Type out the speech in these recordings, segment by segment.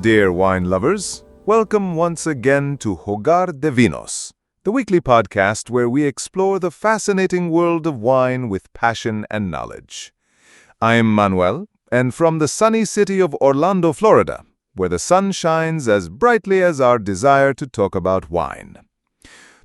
dear wine lovers. Welcome once again to Hogar de Vinos, the weekly podcast where we explore the fascinating world of wine with passion and knowledge. I'm Manuel, and from the sunny city of Orlando, Florida, where the sun shines as brightly as our desire to talk about wine.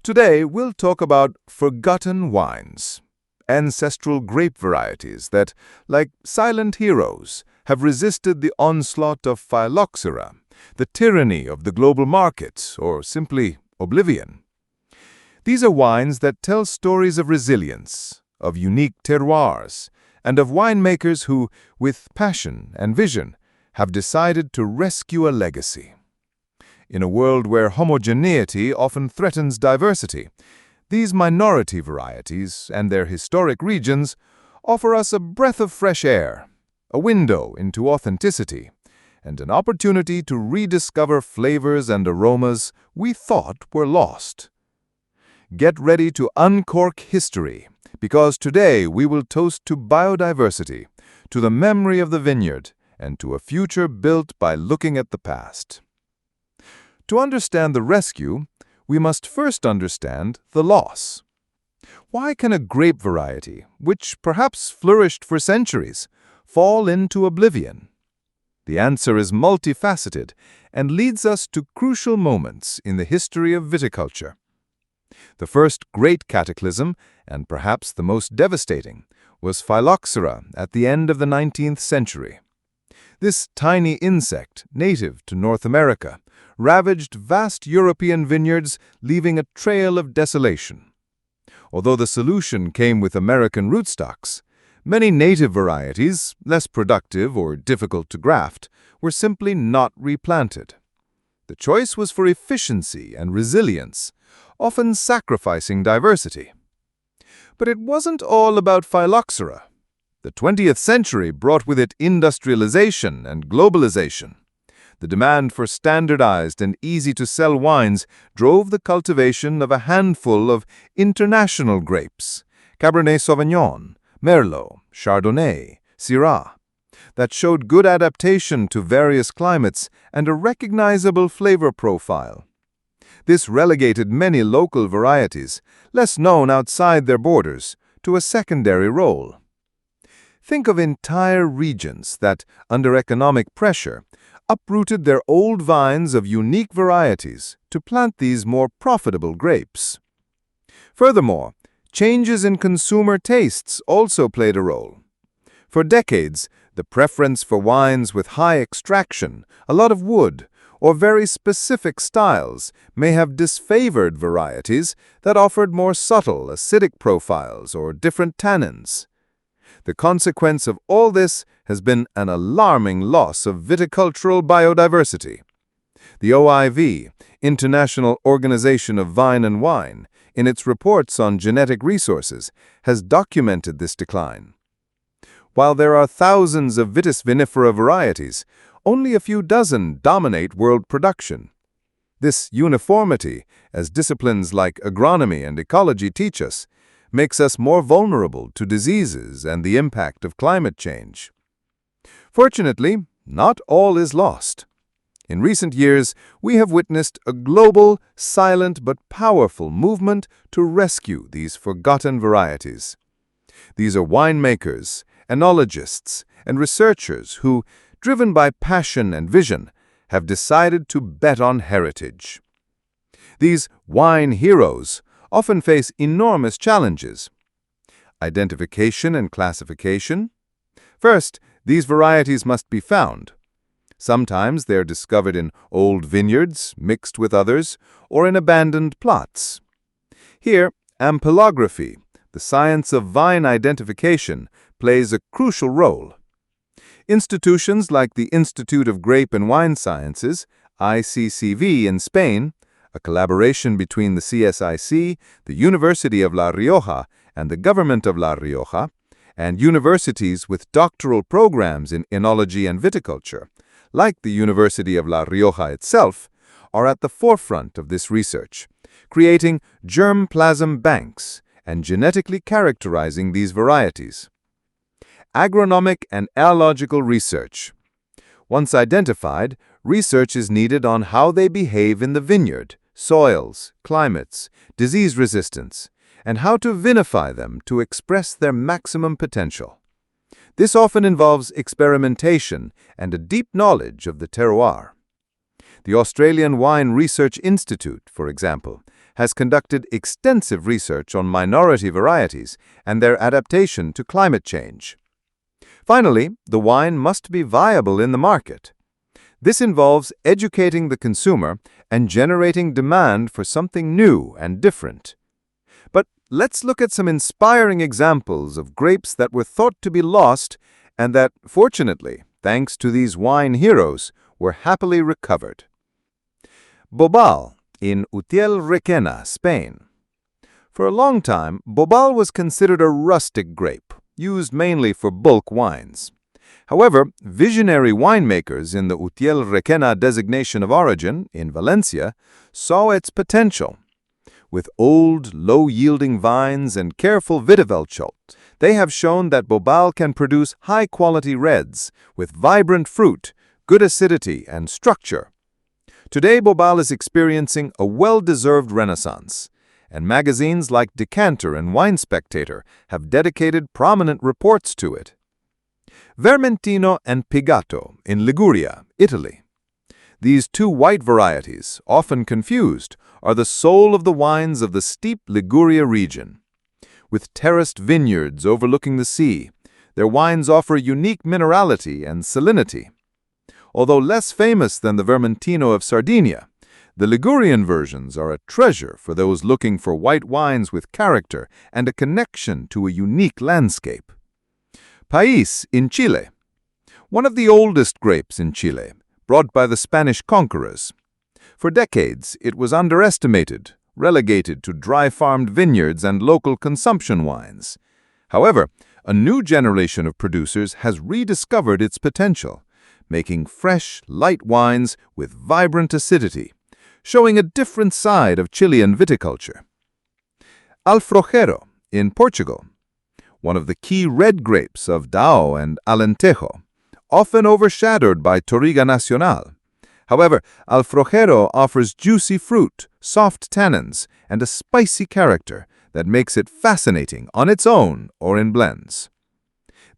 Today, we'll talk about forgotten wines, ancestral grape varieties that, like silent heroes, have resisted the onslaught of phylloxera, the tyranny of the global market, or simply oblivion. These are wines that tell stories of resilience, of unique terroirs, and of winemakers who, with passion and vision, have decided to rescue a legacy. In a world where homogeneity often threatens diversity, these minority varieties and their historic regions offer us a breath of fresh air, a window into authenticity, and an opportunity to rediscover flavors and aromas we thought were lost. Get ready to uncork history, because today we will toast to biodiversity, to the memory of the vineyard, and to a future built by looking at the past. To understand the rescue, we must first understand the loss. Why can a grape variety, which perhaps flourished for centuries, fall into oblivion? The answer is multifaceted and leads us to crucial moments in the history of viticulture. The first great cataclysm, and perhaps the most devastating, was phylloxera at the end of the 19th century. This tiny insect, native to North America, ravaged vast European vineyards, leaving a trail of desolation. Although the solution came with American rootstocks, many native varieties, less productive or difficult to graft, were simply not replanted. The choice was for efficiency and resilience, often sacrificing diversity. But it wasn't all about phylloxera. The 20th century brought with it industrialization and globalization. The demand for standardized and easy-to-sell wines drove the cultivation of a handful of international grapes, Cabernet Sauvignon, Merlot, Chardonnay, Syrah, that showed good adaptation to various climates and a recognizable flavor profile. This relegated many local varieties, less known outside their borders, to a secondary role. Think of entire regions that, under economic pressure, uprooted their old vines of unique varieties to plant these more profitable grapes. Furthermore, changes in consumer tastes also played a role. For decades, the preference for wines with high extraction, a lot of wood, or very specific styles may have disfavored varieties that offered more subtle acidic profiles or different tannins. The consequence of all this has been an alarming loss of viticultural biodiversity. The OIV, International Organization of Vine and Wine, in its reports on genetic resources, has documented this decline. While there are thousands of Vitis vinifera varieties, only a few dozen dominate world production. This uniformity, as disciplines like agronomy and ecology teach us, makes us more vulnerable to diseases and the impact of climate change. Fortunately, not all is lost. In recent years, we have witnessed a global, silent but powerful movement to rescue these forgotten varieties. These are winemakers, enologists, and researchers who, driven by passion and vision, have decided to bet on heritage. These wine heroes often face enormous challenges. Identification and classification. First, these varieties must be found. Sometimes they are discovered in old vineyards, mixed with others, or in abandoned plots. Here, ampelography, the science of vine identification, plays a crucial role. Institutions like the Institute of Grape and Wine Sciences, ICCV in Spain, a collaboration between the CSIC, the University of La Rioja, and the government of La Rioja, and universities with doctoral programs in enology and viticulture, like the University of La Rioja itself, are at the forefront of this research, creating germplasm banks and genetically characterizing these varieties. Agronomic and allogical research. Once identified, research is needed on how they behave in the vineyard, soils, climates, disease resistance, and how to vinify them to express their maximum potential. This often involves experimentation and a deep knowledge of the terroir. The Australian Wine Research Institute, for example, has conducted extensive research on minority varieties and their adaptation to climate change. Finally, the wine must be viable in the market. This involves educating the consumer and generating demand for something new and different. But let's look at some inspiring examples of grapes that were thought to be lost and that, fortunately, thanks to these wine heroes, were happily recovered. Bobal in Utiel Requena, Spain. For a long time, Bobal was considered a rustic grape, used mainly for bulk wines. However, visionary winemakers in the Utiel Requena designation of origin, in Valencia, saw its potential. With old, low-yielding vines and careful viticulture, they have shown that Bobal can produce high-quality reds, with vibrant fruit, good acidity, and structure. Today, Bobal is experiencing a well-deserved renaissance, and magazines like Decanter and Wine Spectator have dedicated prominent reports to it. Vermentino and Pigato in Liguria, Italy. These two white varieties, often confused, are the soul of the wines of the steep Liguria region. With terraced vineyards overlooking the sea, their wines offer unique minerality and salinity. Although less famous than the Vermentino of Sardinia, the Ligurian versions are a treasure for those looking for white wines with character and a connection to a unique landscape. País in Chile. One of the oldest grapes in Chile, brought by the Spanish conquerors. For decades, it was underestimated, relegated to dry-farmed vineyards and local consumption wines. However, a new generation of producers has rediscovered its potential, making fresh, light wines with vibrant acidity, showing a different side of Chilean viticulture. Alfrocheiro in Portugal. One of the key red grapes of Dão and Alentejo, often overshadowed by Touriga Nacional. However, Alfrocheiro offers juicy fruit, soft tannins, and a spicy character that makes it fascinating on its own or in blends.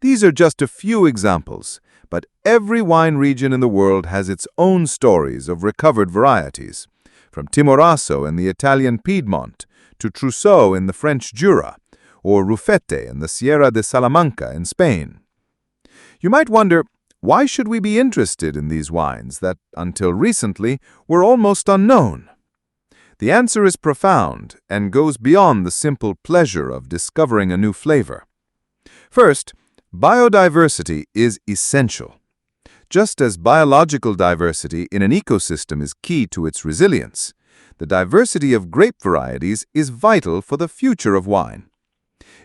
These are just a few examples, but every wine region in the world has its own stories of recovered varieties, from Timorasso in the Italian Piedmont to Trousseau in the French Jura, or Rufete in the Sierra de Salamanca in Spain. You might wonder, why should we be interested in these wines that, until recently, were almost unknown? The answer is profound and goes beyond the simple pleasure of discovering a new flavor. First, biodiversity is essential. Just as biological diversity in an ecosystem is key to its resilience, the diversity of grape varieties is vital for the future of wine.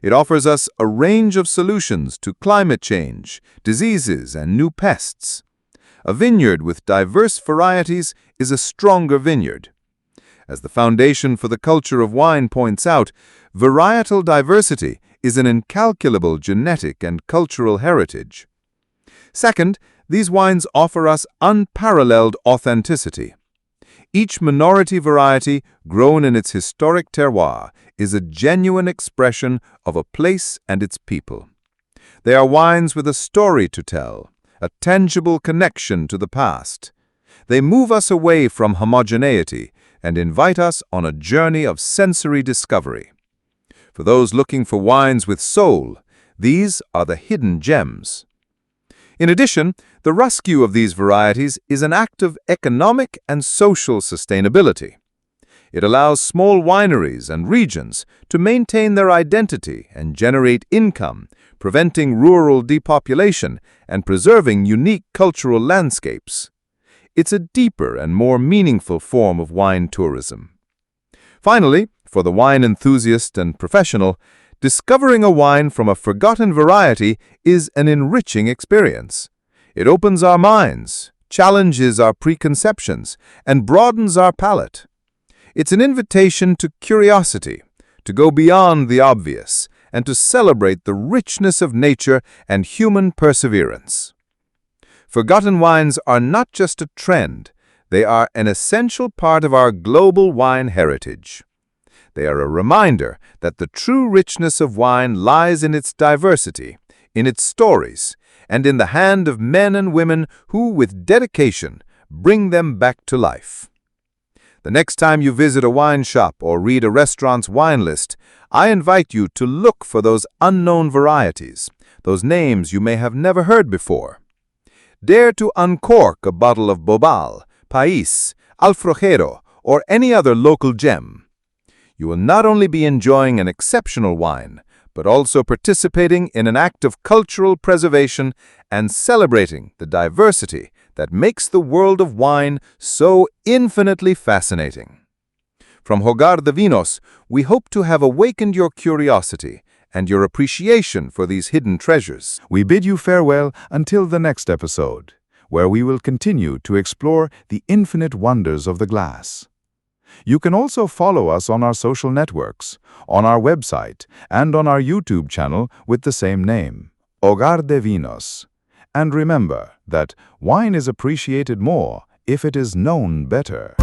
It offers us a range of solutions to climate change, diseases, and new pests. A vineyard with diverse varieties is a stronger vineyard. As the Foundation for the Culture of Wine points out, varietal diversity is an incalculable genetic and cultural heritage. Second, these wines offer us unparalleled authenticity. Each minority variety, grown in its historic terroir, is a genuine expression of a place and its people. They are wines with a story to tell, a tangible connection to the past. They move us away from homogeneity and invite us on a journey of sensory discovery. For those looking for wines with soul, these are the hidden gems. In addition, the rescue of these varieties is an act of economic and social sustainability. It allows small wineries and regions to maintain their identity and generate income, preventing rural depopulation and preserving unique cultural landscapes. It's a deeper and more meaningful form of wine tourism. Finally, for the wine enthusiast and professional, discovering a wine from a forgotten variety is an enriching experience. It opens our minds, challenges our preconceptions, and broadens our palate. It's an invitation to curiosity, to go beyond the obvious, and to celebrate the richness of nature and human perseverance. Forgotten wines are not just a trend, they are an essential part of our global wine heritage. They are a reminder that the true richness of wine lies in its diversity, in its stories, and in the hand of men and women who, with dedication, bring them back to life. The next time you visit a wine shop or read a restaurant's wine list, I invite you to look for those unknown varieties, those names you may have never heard before. Dare to uncork a bottle of Bobal, País, Alfrocheiro, or any other local gem. You will not only be enjoying an exceptional wine, but also participating in an act of cultural preservation and celebrating the diversity that makes the world of wine so infinitely fascinating. From Hogar de Vinos, we hope to have awakened your curiosity and your appreciation for these hidden treasures. We bid you farewell until the next episode, where we will continue to explore the infinite wonders of the glass. You can also follow us on our social networks, on our website, and on our YouTube channel with the same name, Hogar de Vinos. And remember that wine is appreciated more if it is known better.